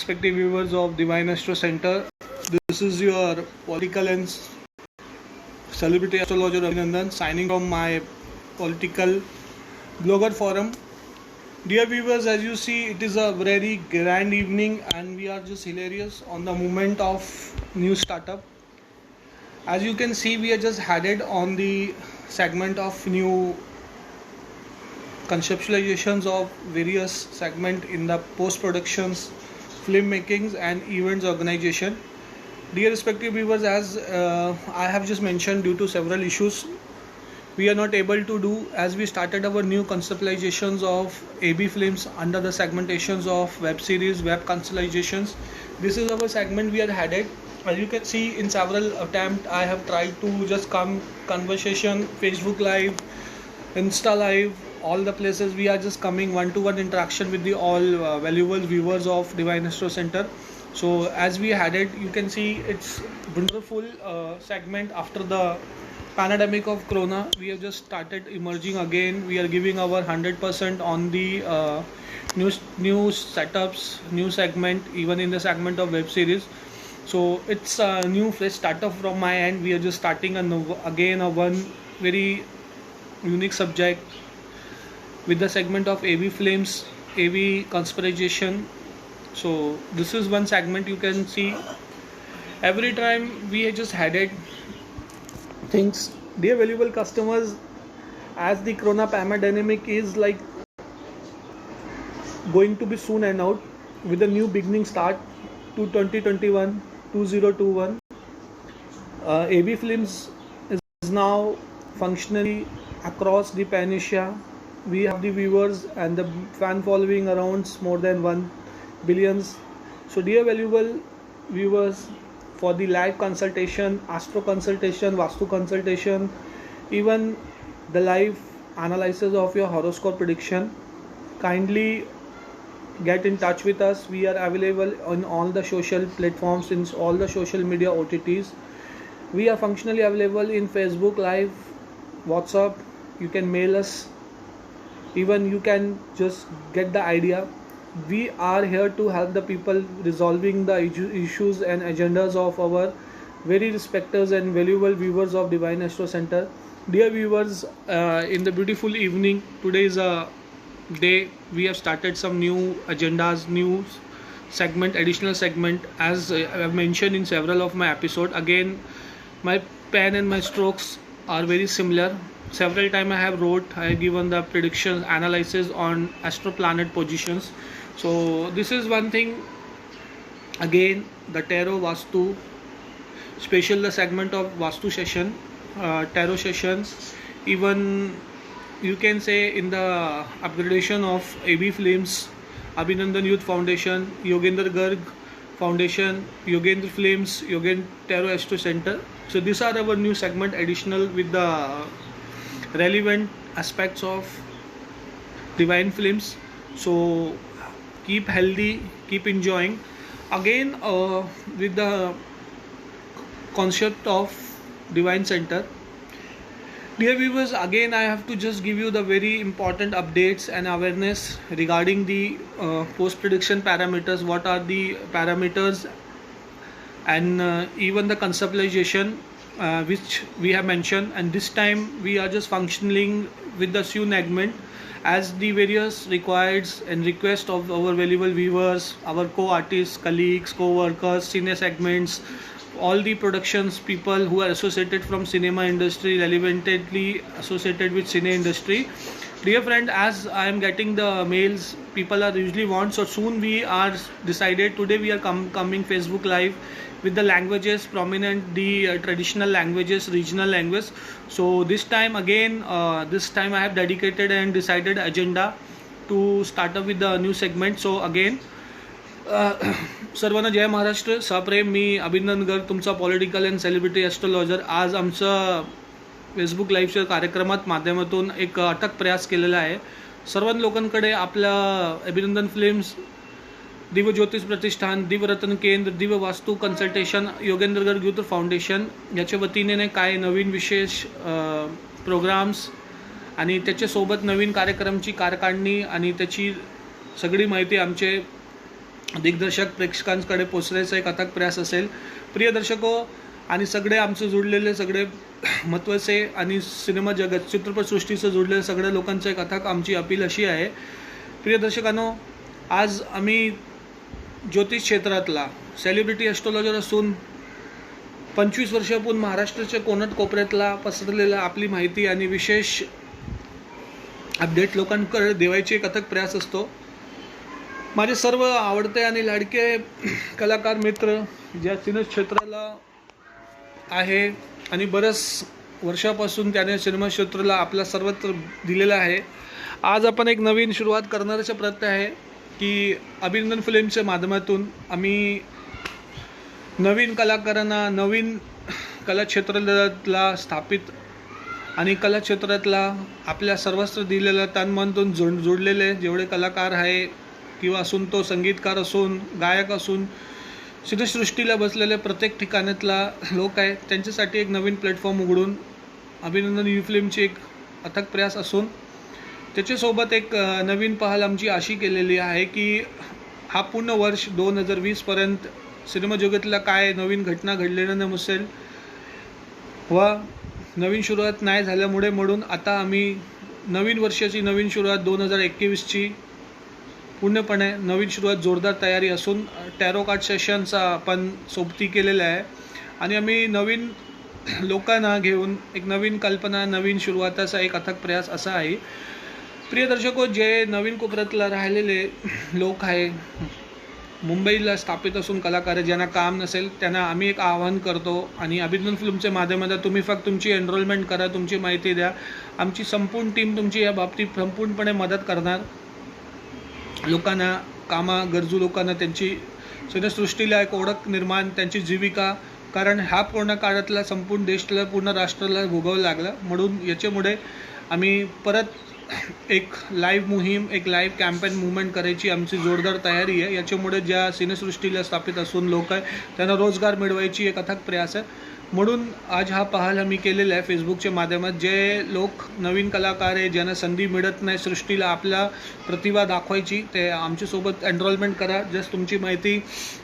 respective viewers of Divine Astro Center. This is your political and celebrity astrologer Abhinandan signing from my political blogger forum. Dear viewers, as you see, it is a very grand evening and we are just hilarious on the moment of new startup. As you can see, we are just headed on the segment of new conceptualizations of various segment in the post-productions, film makings and events organization. Dear respective viewers, as I have just mentioned, due to several issues, we are not able to do as we started our new conceptualizations of AB films under the segmentations of web series, web conceptualizations. This is our segment we are headed. As you can see, in several attempts, I have tried to just come conversation, Facebook Live, Insta Live, all the places we are just coming one-to-one interaction with the all valuable viewers of Divine Astro Center. So as we had it, you can see it's wonderful segment after the pandemic of Corona. We have just started emerging again. We are giving our 100% on the new setups, new segment, even in the segment of web series. So it's a new fresh startup from my end. We are just starting again a one very unique subject with the segment of AV flames, AV conspiration. So this is one segment you can see. Every time we just headed things. Dear valuable customers, as the Corona pandemic is like going to be soon end out with a new beginning start to 2021. AV films is now functionally across the pan-Asia. We have the viewers and the fan following around more than 1 billion. So dear valuable viewers, for the live consultation, astro consultation, vastu consultation, even the live analysis of your horoscope prediction, kindly get in touch with us. We are available on all the social platforms, in all the social media OTTs. We are functionally available in Facebook Live, WhatsApp. You can mail us. Even you can just get the idea. We are here to help the people resolving the issues and agendas of our very respected and valuable viewers of Divine Astro Center. Dear viewers, in the beautiful evening, today is a day we have started some new agendas, new segment, additional segment, as I have mentioned in several of my episodes. Again, my pen and my strokes are very similar. Several times I have given the prediction analysis on astro planet positions. So this is one thing. Again, the tarot vastu, special the segment of vastu session, tarot sessions. Even you can say in the upgradation of AB Flames, Abhinandan Youth Foundation, Yogendra Garg Foundation, Yogendra Flames, Yogendra Tarot Astro Center. So these are our new segment additional with the relevant aspects of divine films. So keep healthy, keep enjoying. Again, with the concept of divine center. Dear viewers, again I have to just give you the very important updates and awareness regarding the post prediction parameters. What are the parameters and even the conceptualization which we have mentioned, and this time we are just functioning with the new segment as the various requires and requests of our valuable viewers, our co-artists, colleagues, co-workers, cine segments, all the productions people who are associated from cinema industry, relevantly associated with cine industry. Dear friend, as I am getting the mails people are usually want, so soon we are decided today we are coming Facebook Live with the languages prominent, the traditional languages, regional language. So this time again, this time I have dedicated and decided agenda to start up with the new segment. So again, सर्वांना जय महाराष्ट्र. सप्रेम, मी अभिनंदन गर्ग, तुमचा political and celebrity astrologer. आज आमचं Facebook लाईव्हच्या कार्यक्रमात माध्यमातून एक अटक प्रयास केलेला आहे. सर्व लोकांकडे आपल्या अभिनंदन फिल्म्स, दिव्य ज्योतिष प्रतिष्ठान, दिव्यरत्न केंद्र, दिव्य वास्तू consultation, Yogendra Garg youth foundation याच्या वतीने काय नवीन विशेष प्रोग्राम्स आणि त्याच्यासोबत नवीन कार्यक्रमची कारकाढणी आणि त्याची सगळी माहिती आमचे दिग्दर्शक प्रेक्षकांकडे पोचण्याचा एक अथक प्रयास असेल. प्रिय दर्शको आणि सगळे आमचे जुळलेले सगळे महत्त्वाचे आणि सिनेमा जगत चित्रपटसृष्टीचं जुळलेल्या सगळ्या लोकांचं एक अथक आमची अपील अशी आहे. प्रिय दर्शकांनो, आज आम्ही ज्योतिष क्षेत्रातला सेलिब्रिटी ॲस्ट्रॉलॉजर असून 25 वर्षापूर्वी महाराष्ट्राच्या कोपऱ्यातला पसरलेला आपली माहिती आणि विशेष अपडेट लोकांकडे देवायची एक अथक प्रयास असतो. माझे सर्व आवडते आणि लाडके कलाकार मित्र ज्या सिनेक्षेत्राला आहे आणि बऱ्याच वर्षापासून त्याने सिनेमा क्षेत्राला आपला सर्वत्र दिलेला आहे. आज आपण एक नवीन सुरुवात करण्याचा प्रयत्न आहे की अभिनंदन फिल्मच्या माध्यमातून आम्ही नवीन कलाकारांना, नवीन कलाक्षेत्राला स्थापित आणि कलाक्षेत्रातला आपल्या सर्वस्व दिलेलं तन-मन-धन जोडलेले जेवढे कलाकार आहे किंवा असून तो संगीतकार असून, गायक असून, सिनेसृष्टीला बसलेल्या प्रत्येक ठिकाणातला लोक आहेत, त्यांच्यासाठी एक नवीन प्लॅटफॉर्म उघडून अभिनंदन यू फिल्मची एक अथक प्रयास असून त्याच्यासोबत एक नवीन पहल आमची अशी केलेली आहे की हा पूर्ण वर्ष 2020पर्यंत सिनेमा जगतला काय नवीन घटना घडलेल्या नसेल व नवीन सुरुवात नाही झाल्यामुळे म्हणून आता आम्ही नवीन वर्षाची नवीन सुरुवात 2021ची पूर्णपणे नवीन सुरुवात जोरदार तयारी असून टॅरो कार्ड सेशनचा आपण सोबती केलेला आहे आणि आम्ही नवीन लोकांना घेऊन एक नवीन कल्पना, नवीन सुरुवाताचा एक अथक प्रयास असा आहे. प्रिय दर्शको, जे नवीन कोपऱ्यातला राहिलेले लोक आहे, मुंबईला स्थापित असून कलाकार ज्यांना काम नसेल त्यांना आम्ही एक आवाहन करतो आणि अभिनंदन फिल्मच्या माध्यमातून तुम्ही फक्त तुमची एनरोलमेंट करा, तुमची माहिती द्या. आमची संपूर्ण टीम तुमची या बाबतीत संपूर्णपणे मदत करणार. लोकांना गरजू लोकांना त्यांची सिनेसृष्टीला एक ओळख निर्माण, त्यांची जीविका, कारण हा पूर्ण काळातला संपूर्ण देशाला, पूर्ण राष्ट्राला भोगावं लागलं. म्हणून याच्यामुळे आम्ही परत एक लाईव्ह मोहीम, एक लाईव्ह कॅम्पेन मुवमेंट करायची आमची जोरदार तयारी आहे. याच्यामुळे ज्या सिनेसृष्टीला स्थापित असून लोक आहे त्यांना रोजगार मिळवायची एक अथक प्रयास आहे. म्हणून आज हा पहल आम्ही केलेला आहे फेसबुकच्या माध्यमात. जे लोक नवीन कलाकार आहे, ज्यांना संधी मिळत नाही सृष्टीला आपला प्रतिभा दाखवायची, ते आमच्यासोबत एनरोलमेंट करा. जस्ट तुमची माहिती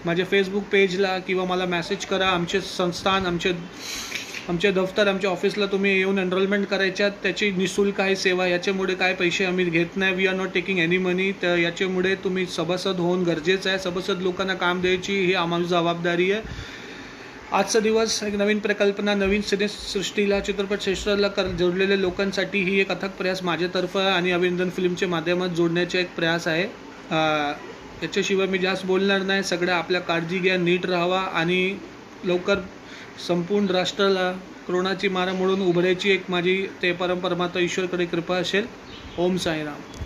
माझ्या फेसबुक पेजला किंवा मला मेसेज करा. आमचे संस्थान, आमचे दफ्तर, आमच्या ऑफिसला तुम्ही येऊन एनरोलमेंट करायच्यात. त्याची निःशुल्क आहे सेवा. याच्यामुळे काय पैसे आम्ही घेत नाही. We are not taking any money. तर याच्यामुळे तुम्ही सभासद होऊन गरजेचं आहे. सभासद लोकांना काम द्यायची ही आम्हाला जबाबदारी आहे. आजचा दिवस एक नवीन प्रकल्पना, नवीन सिनेसृष्टीला, चित्रपट क्षेत्राला जोडलेल्या लोकांसाठी ही एक अथक प्रयास माझ्यातर्फे आणि अभिनंदन फिल्मच्या माध्यमात जोडण्याचा एक प्रयास आहे. याच्याशिवाय मी जास्त बोलणार नाही. सगळ्या आपल्या काळजी घ्या, नीट राहावा आणि लवकर संपूर्ण राष्ट्राला कोरोनाची मारा म्हणून उभरायची एक माझी ते परमात्मा ईश्वरकडे कृपा असेल. ओम साईराम.